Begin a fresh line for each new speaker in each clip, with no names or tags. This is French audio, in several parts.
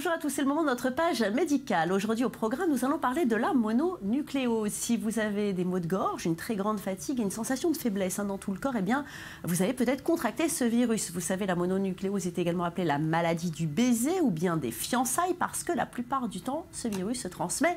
Bonjour à tous, c'est le moment de notre page médicale. Aujourd'hui au programme, nous allons parler de la mononucléose. Si vous avez des maux de gorge, une très grande fatigue et une sensation de faiblesse dans tout le corps, eh bien, vous avez peut-être contracté ce virus. Vous savez, la mononucléose est également appelée la maladie du baiser ou bien des fiançailles parce que la plupart du temps, ce virus se transmet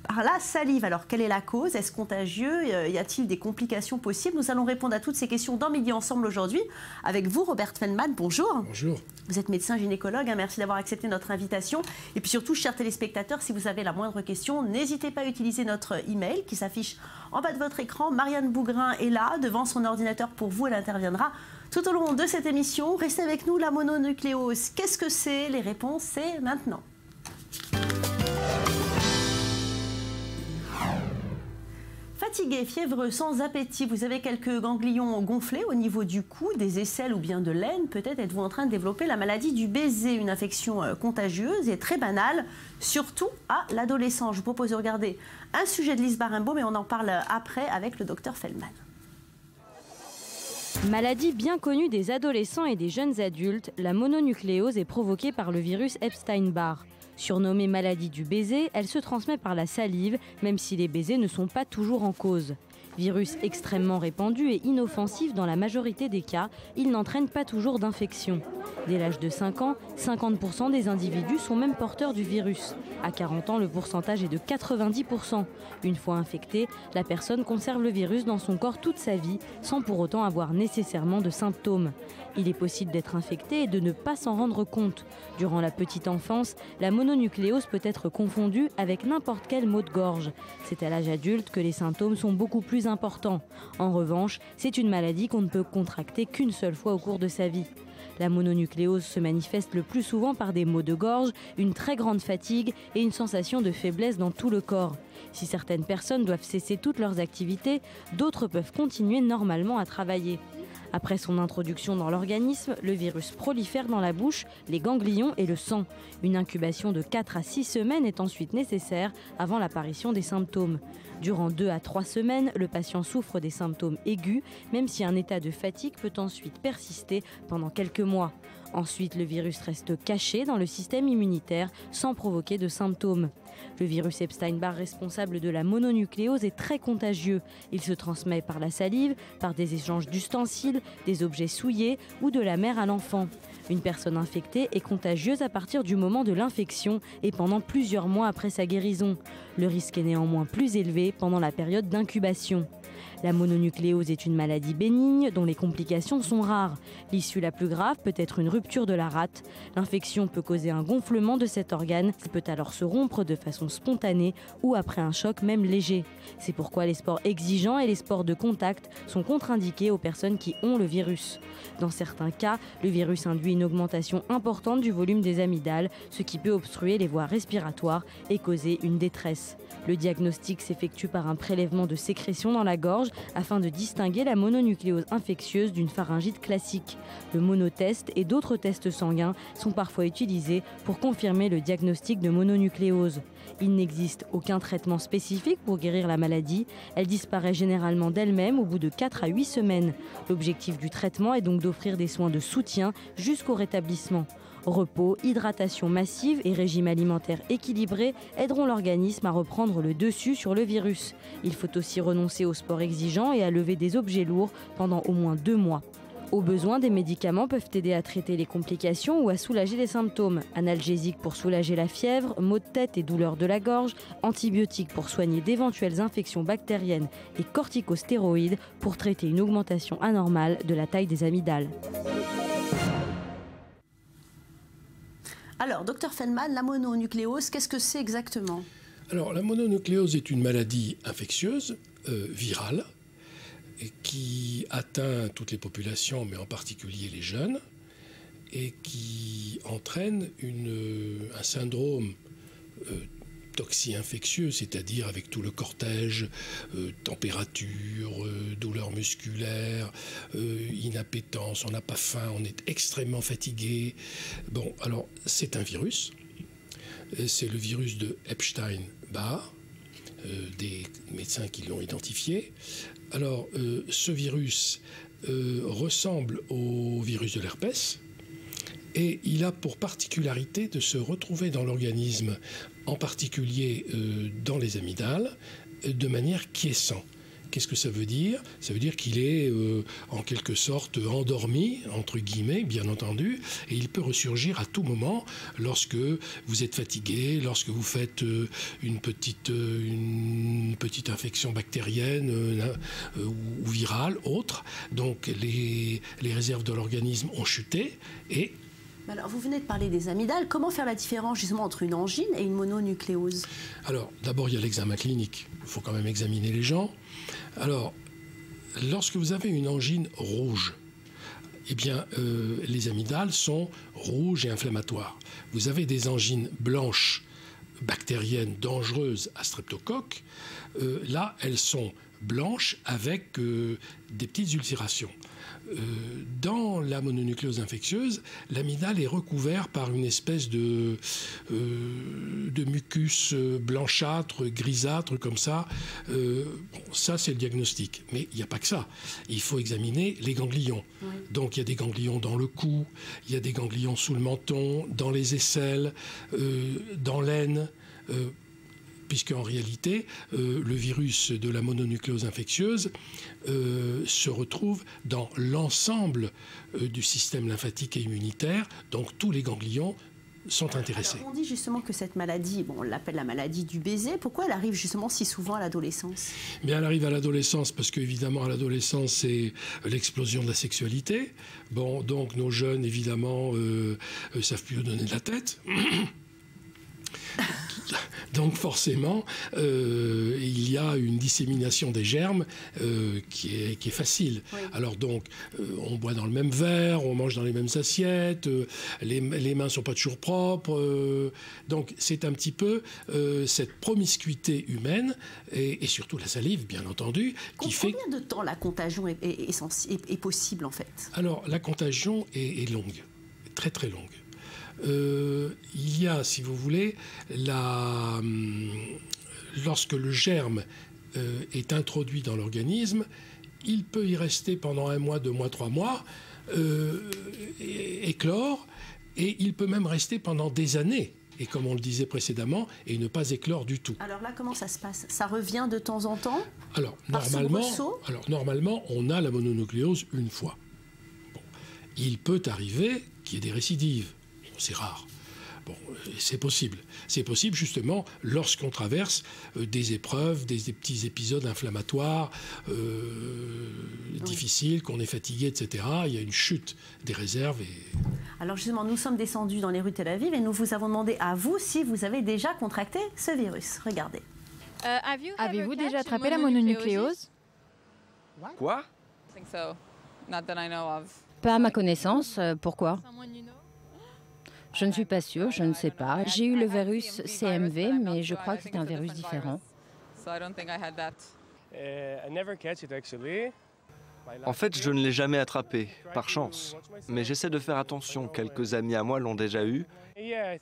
par la salive. Alors, quelle est la cause? Est-ce contagieux? Y a-t-il des complications possibles? Nous allons répondre à toutes ces questions dans Midi Ensemble aujourd'hui avec vous, Robert Feldman. Bonjour. Bonjour. Vous êtes médecin gynécologue. Merci d'avoir accepté notre invitation. Et puis surtout, chers téléspectateurs, si vous avez la moindre question, n'hésitez pas à utiliser notre email qui s'affiche en bas de votre écran. Marianne Bougrain est là, devant son ordinateur pour vous. Elle interviendra tout au long de cette émission. Restez avec nous. La mononucléose, qu'est-ce que c'est? Les réponses, c'est maintenant. Fatigué, fiévreux, sans appétit, vous avez quelques ganglions gonflés au niveau du cou, des aisselles ou bien de l'aine. Peut-être êtes-vous en train de développer la maladie du baiser, une infection contagieuse et très banale, surtout à l'adolescent. Je vous propose de regarder un sujet de Lise Barimbaud, mais on en parle après avec le docteur Feldman.
Maladie bien connue des adolescents et des jeunes adultes, la mononucléose est provoquée par le virus Epstein-Barr. Surnommée maladie du baiser, elle se transmet par la salive, même si les baisers ne sont pas toujours en cause. Virus extrêmement répandu et inoffensif dans la majorité des cas, il n'entraîne pas toujours d'infection. Dès l'âge de 5 ans, 50% des individus sont même porteurs du virus. À 40 ans, le pourcentage est de 90%. Une fois infectée, la personne conserve le virus dans son corps toute sa vie, sans pour autant avoir nécessairement de symptômes. Il est possible d'être infecté et de ne pas s'en rendre compte. Durant la petite enfance, la mononucléose peut être confondue avec n'importe quel maux de gorge. C'est à l'âge adulte que les symptômes sont beaucoup plus importants. En revanche, c'est une maladie qu'on ne peut contracter qu'une seule fois au cours de sa vie. La mononucléose se manifeste le plus souvent par des maux de gorge, une très grande fatigue et une sensation de faiblesse dans tout le corps. Si certaines personnes doivent cesser toutes leurs activités, d'autres peuvent continuer normalement à travailler. Après son introduction dans l'organisme, le virus prolifère dans la bouche, les ganglions et le sang. Une incubation de 4 à 6 semaines est ensuite nécessaire avant l'apparition des symptômes. Durant 2 à 3 semaines, le patient souffre des symptômes aigus, même si un état de fatigue peut ensuite persister pendant quelques mois. Ensuite, le virus reste caché dans le système immunitaire sans provoquer de symptômes. Le virus Epstein-Barr responsable de la mononucléose est très contagieux. Il se transmet par la salive, par des échanges d'ustensiles, des objets souillés ou de la mère à l'enfant. Une personne infectée est contagieuse à partir du moment de l'infection et pendant plusieurs mois après sa guérison. Le risque est néanmoins plus élevé pendant la période d'incubation. La mononucléose est une maladie bénigne dont les complications sont rares. L'issue la plus grave peut être une rupture de la rate. L'infection peut causer un gonflement de cet organe qui peut alors se rompre de façon spontanée ou après un choc même léger. C'est pourquoi les sports exigeants et les sports de contact sont contre-indiqués aux personnes qui ont le virus. Dans certains cas, le virus induit une augmentation importante du volume des amygdales, ce qui peut obstruer les voies respiratoires et causer une détresse. Le diagnostic s'effectue par un prélèvement de sécrétion dans la gorge afin de distinguer la mononucléose infectieuse d'une pharyngite classique. Le monotest et d'autres tests sanguins sont parfois utilisés pour confirmer le diagnostic de mononucléose. Il n'existe aucun traitement spécifique pour guérir la maladie. Elle disparaît généralement d'elle-même au bout de 4 à 8 semaines. L'objectif du traitement est donc d'offrir des soins de soutien jusqu'au rétablissement. Repos, hydratation massive et régime alimentaire équilibré aideront l'organisme à reprendre le dessus sur le virus. Il faut aussi renoncer au sport exigeant et à lever des objets lourds pendant au moins 2 mois. Au besoin, des médicaments peuvent aider à traiter les complications ou à soulager les symptômes. Analgésiques pour soulager la fièvre, maux de tête et douleurs de la gorge, antibiotiques pour soigner d'éventuelles infections bactériennes et corticostéroïdes pour traiter une augmentation anormale de la taille des amygdales.
Alors, docteur Feldman, la mononucléose, qu'est-ce que c'est exactement?
Alors, la mononucléose est une maladie infectieuse, virale, qui atteint toutes les populations, mais en particulier les jeunes, et qui entraîne un syndrome toxi-infectieux, c'est-à-dire avec tout le cortège, température, douleur musculaire, inappétence, on n'a pas faim, on est extrêmement fatigué. Bon, alors c'est un virus, c'est le virus de Epstein-Barr, des médecins qui l'ont identifié. Alors, ce virus ressemble au virus de l'herpès, Et il a pour particularité de se retrouver dans l'organisme, en particulier dans les amygdales, de manière quiescente. Qu'est-ce que ça veut dire? Ça veut dire qu'il est en quelque sorte endormi, entre guillemets, bien entendu, et il peut ressurgir à tout moment lorsque vous êtes fatigué, lorsque vous faites une petite infection bactérienne ou virale, autre. Donc les réserves de l'organisme ont chuté et...
Alors, vous venez de parler des amygdales. Comment faire la différence justement entre une angine et une mononucléose?
Alors, d'abord, il y a l'examen clinique. Il faut quand même examiner les gens. Alors, lorsque vous avez une angine rouge, eh bien, les amygdales sont rouges et inflammatoires. Vous avez des angines blanches, bactériennes, dangereuses à streptocoque. Là, elles sont blanches avec des petites ulcérations. Dans la mononucléose infectieuse, l'amygdale est recouvert par une espèce de mucus blanchâtre, grisâtre, comme ça. Ça, c'est le diagnostic. Mais il n'y a pas que ça. Il faut examiner les ganglions. Oui. Donc, il y a des ganglions dans le cou, il y a des ganglions sous le menton, dans les aisselles, dans l'aine. Puisqu'en réalité, le virus de la mononucléose infectieuse se retrouve dans l'ensemble du système lymphatique et immunitaire, donc tous les ganglions sont intéressés.
Alors, on dit justement que cette maladie, on l'appelle la maladie du baiser, pourquoi elle arrive justement si souvent à l'adolescence?
Bien, elle arrive à l'adolescence parce qu'évidemment, à l'adolescence, c'est l'explosion de la sexualité. Bon, donc nos jeunes, évidemment, savent plus où donner de la tête. Donc forcément, il y a une dissémination des germes qui est facile. Oui. Alors donc, on boit dans le même verre, on mange dans les mêmes assiettes, les mains ne sont pas toujours propres. Donc c'est un petit peu cette promiscuité humaine et surtout la salive, bien entendu, qui fait...
Combien de temps la contagion est possible en fait?
Alors la contagion est longue, très très longue. Il y a, si vous voulez, lorsque le germe est introduit dans l'organisme, il peut y rester pendant 1 mois, 2 mois, 3 mois, éclore, et il peut même rester pendant des années. Et comme on le disait précédemment, et ne pas éclore du tout.
Alors là, comment ça se passe? Ça revient de temps en temps?
Alors normalement, on a la mononucléose une fois. Bon. Il peut arriver qu'il y ait des récidives. C'est rare. Bon, c'est possible. C'est possible justement lorsqu'on traverse des épreuves, des petits épisodes inflammatoires difficiles, qu'on est fatigué, etc. Il y a une chute des réserves.
Alors justement, nous sommes descendus dans les rues de Tel Aviv et nous vous avons demandé à vous si vous avez déjà contracté ce virus. Regardez.
Avez-vous déjà attrapé la mononucléose?
Quoi?
Pas à ma connaissance. Pourquoi? Je ne suis pas sûre, je ne sais pas. J'ai eu le virus CMV, mais je crois que c'est un virus différent.
En fait, je ne l'ai jamais attrapé, par chance. Mais j'essaie de faire attention. Quelques amis à moi l'ont déjà eu. Ils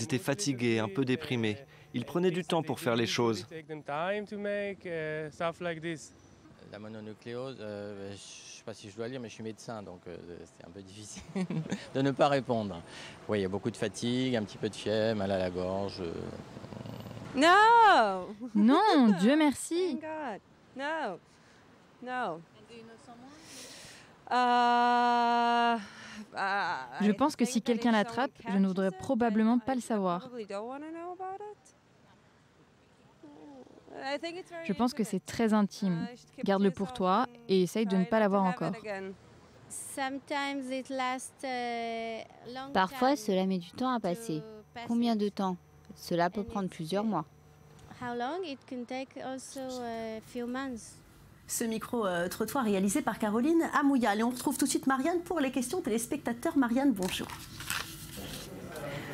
étaient fatigués, un peu déprimés. Ils prenaient du temps pour faire les choses.
La mononucléose, je ne sais pas si je dois le dire, mais je suis médecin, donc c'est un peu difficile de ne pas répondre. Oui, il y a beaucoup de fatigue, un petit peu de fièvre, mal à la gorge.
Non!
Non, Dieu merci.
No.
Je pense que si quelqu'un l'attrape, je ne voudrais probablement pas le savoir. Je pense que c'est très intime. Garde-le pour toi et essaye de ne pas l'avoir encore.
Parfois, cela met du temps à passer. Combien de temps? Cela peut prendre plusieurs mois.
Ce micro-trottoir réalisé par Caroline Amouyal. Et on retrouve tout de suite Marianne pour les questions téléspectateurs. Marianne, bonjour.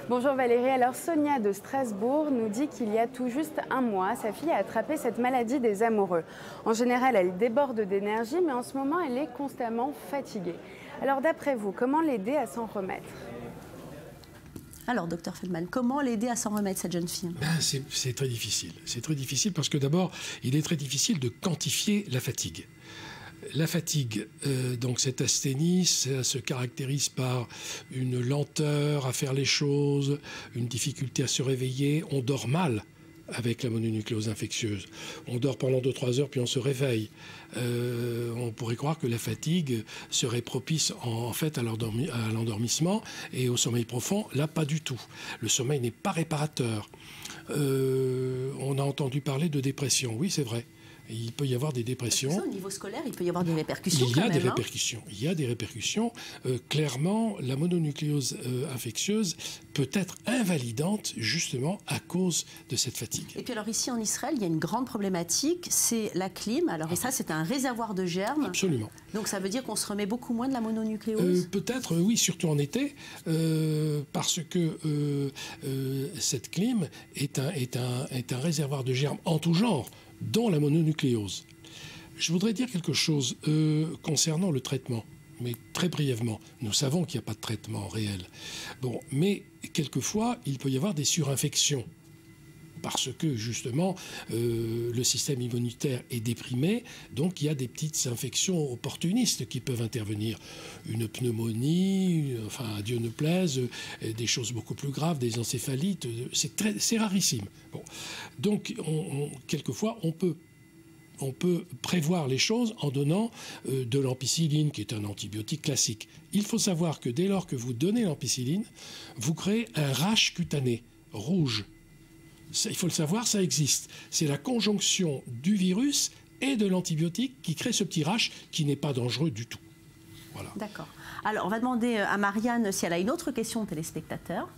Bonjour Valérie, alors Sonia de Strasbourg nous dit qu'il y a tout juste 1 mois, sa fille a attrapé cette maladie des amoureux. En général, elle déborde d'énergie, mais en ce moment, elle est constamment fatiguée. Alors d'après vous, comment l'aider à s'en remettre?
Alors, docteur Feldman, comment l'aider à s'en remettre, cette jeune fille?
C'est très difficile. C'est très difficile parce que d'abord, il est très difficile de quantifier la fatigue. La fatigue, donc cette asthénie, ça se caractérise par une lenteur à faire les choses, une difficulté à se réveiller. On dort mal avec la mononucléose infectieuse. On dort pendant 2-3 heures, puis on se réveille. On pourrait croire que la fatigue serait propice en fait à l'endormissement et au sommeil profond. Là, pas du tout. Le sommeil n'est pas réparateur. On a entendu parler de dépression. Oui, c'est vrai. Il peut y avoir des dépressions.
Au niveau scolaire, il peut y avoir des répercussions.
Il y a des répercussions. Il y a des répercussions. Clairement, la mononucléose infectieuse peut être invalidante justement à cause de cette fatigue.
Et puis alors ici en Israël, il y a une grande problématique, c'est la clim. Alors et ça, c'est un réservoir de germes.
Absolument.
Donc ça veut dire qu'on se remet beaucoup moins de la mononucléose.
Peut-être, oui, surtout en été, parce que cette clim est un réservoir de germes en tout genre, dont la mononucléose. Je voudrais dire quelque chose concernant le traitement, mais très brièvement. Nous savons qu'il n'y a pas de traitement réel. Bon, mais quelquefois, il peut y avoir des surinfections, parce que justement, le système immunitaire est déprimé, donc il y a des petites infections opportunistes qui peuvent intervenir. Une pneumonie, enfin, à Dieu ne plaise, des choses beaucoup plus graves, des encéphalites, c'est rarissime. Bon. Donc, quelquefois, on peut prévoir les choses en donnant de l'ampicilline, qui est un antibiotique classique. Il faut savoir que dès lors que vous donnez l'ampicilline, vous créez un rash cutané rouge. Ça, il faut le savoir, ça existe. C'est la conjonction du virus et de l'antibiotique qui crée ce petit rash qui n'est pas dangereux du tout. Voilà.
D'accord. Alors, on va demander à Marianne si elle a une autre question de téléspectateur.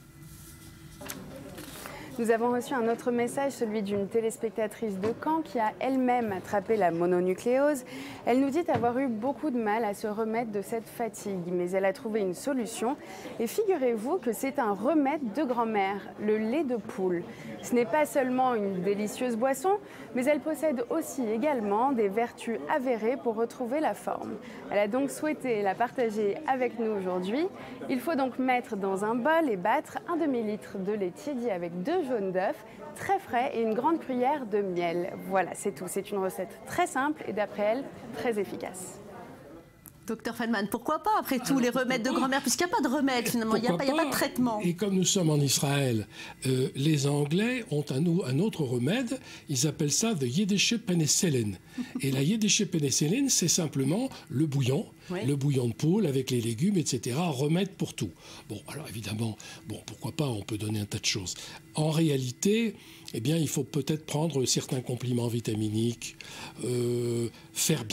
Nous avons reçu un autre message, celui d'une téléspectatrice de Caen qui a elle-même attrapé la mononucléose. Elle nous dit avoir eu beaucoup de mal à se remettre de cette fatigue, mais elle a trouvé une solution. Et figurez-vous que c'est un remède de grand-mère, le lait de poule. Ce n'est pas seulement une délicieuse boisson, mais elle possède aussi également des vertus avérées pour retrouver la forme. Elle a donc souhaité la partager avec nous aujourd'hui. Il faut donc mettre dans un bol et battre un demi-litre de lait tiédi avec 2 jaunes d'œufs, très frais et une grande cuillère de miel. Voilà, c'est tout. C'est une recette très simple et d'après elle, très efficace.
Docteur Feldman, pourquoi pas, après tout, les remèdes de grand-mère, puisqu'il n'y a pas de remède finalement, il n'y a pas de traitement.
Et comme nous sommes en Israël, les Anglais ont un autre remède, ils appellent ça the Yiddische Penicillin. Et la Yiddische Penicillin, c'est simplement le bouillon, oui, le bouillon de poule avec les légumes, etc., remède pour tout. Bon, alors évidemment, bon, pourquoi pas, on peut donner un tas de choses. En réalité, eh bien, il faut peut-être prendre certains compléments vitaminiques, faire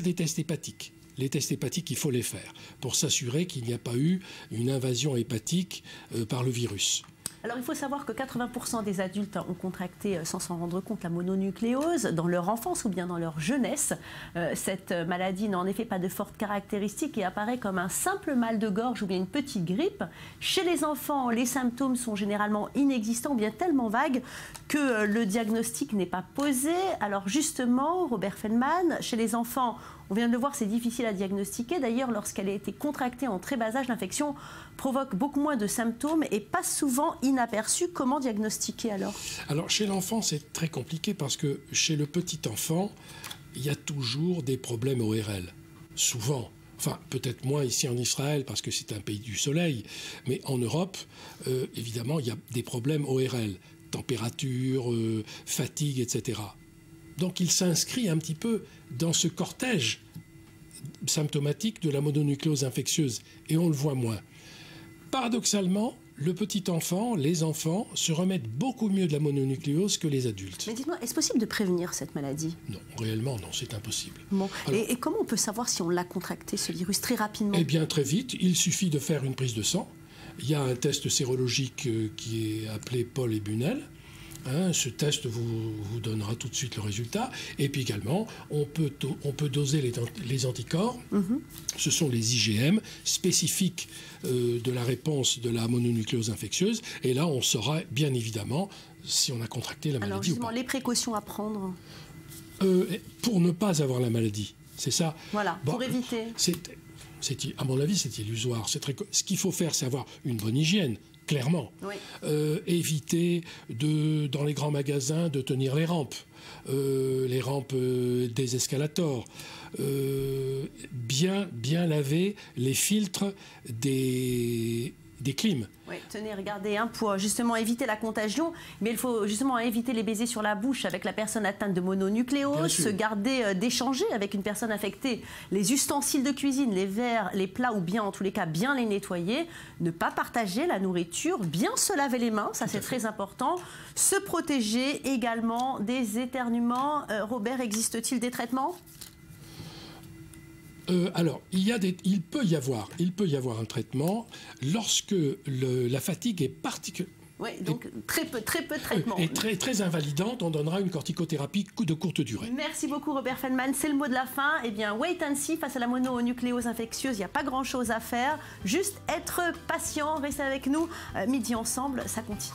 des tests hépatiques. Les tests hépatiques, il faut les faire pour s'assurer qu'il n'y a pas eu une invasion hépatique par le virus.
Alors il faut savoir que 80% des adultes ont contracté sans s'en rendre compte la mononucléose dans leur enfance ou bien dans leur jeunesse. Cette maladie n'a en effet pas de fortes caractéristiques et apparaît comme un simple mal de gorge ou bien une petite grippe. Chez les enfants, les symptômes sont généralement inexistants ou bien tellement vagues que le diagnostic n'est pas posé. Alors justement, Robert Feldman, chez les enfants, on vient de le voir, c'est difficile à diagnostiquer. D'ailleurs, lorsqu'elle a été contractée en très bas âge, l'infection provoque beaucoup moins de symptômes et passe souvent inaperçue. Comment diagnostiquer alors?
Alors, chez l'enfant, c'est très compliqué parce que chez le petit enfant, il y a toujours des problèmes ORL. Souvent. Enfin, peut-être moins ici en Israël parce que c'est un pays du soleil. Mais en Europe, évidemment, il y a des problèmes ORL. Température, fatigue, etc. Donc il s'inscrit un petit peu dans ce cortège symptomatique de la mononucléose infectieuse et on le voit moins. Paradoxalement, le petit enfant, les enfants se remettent beaucoup mieux de la mononucléose que les adultes.
Mais dites-moi, est-ce possible de prévenir cette maladie?
Non, réellement non, c'est impossible.
Bon. Alors, et comment on peut savoir si on l'a contracté, ce virus, très rapidement?
Eh bien très vite, il suffit de faire une prise de sang. Il y a un test sérologique qui est appelé Paul et Bunel. Ce test vous donnera tout de suite le résultat. Et puis également, on peut doser les anticorps. Ce sont les IgM spécifiques de la réponse de la mononucléose infectieuse. Et là, on saura bien évidemment si on a contracté la maladie.
Alors justement,
ou pas.
Les précautions à prendre
pour ne pas avoir la maladie, c'est ça.
Voilà, bon, pour éviter.
À mon avis, c'est illusoire. Ce qu'il faut faire, c'est avoir une bonne hygiène. Clairement. Oui. Éviter dans les grands magasins de tenir les rampes des escalators. bien laver les filtres des clims.
Oui, tenez, regardez, hein, pour justement éviter la contagion, mais il faut justement éviter les baisers sur la bouche avec la personne atteinte de mononucléose, se garder d'échanger avec une personne infectée, les ustensiles de cuisine, les verres, les plats ou bien en tous les cas bien les nettoyer, ne pas partager la nourriture, bien se laver les mains, ça c'est très important, se protéger également des éternuements. Robert, existe-t-il des traitements ?
Alors, il peut y avoir un traitement lorsque la fatigue est particulière.
Oui, donc très peu de traitement.
Et très invalidante, on donnera une corticothérapie de courte durée.
Merci beaucoup Robert Feldman, c'est le mot de la fin. Eh bien, wait and see, face à la mononucléose infectieuse, il n'y a pas grand-chose à faire. Juste être patient, restez avec nous. Midi ensemble, ça continue.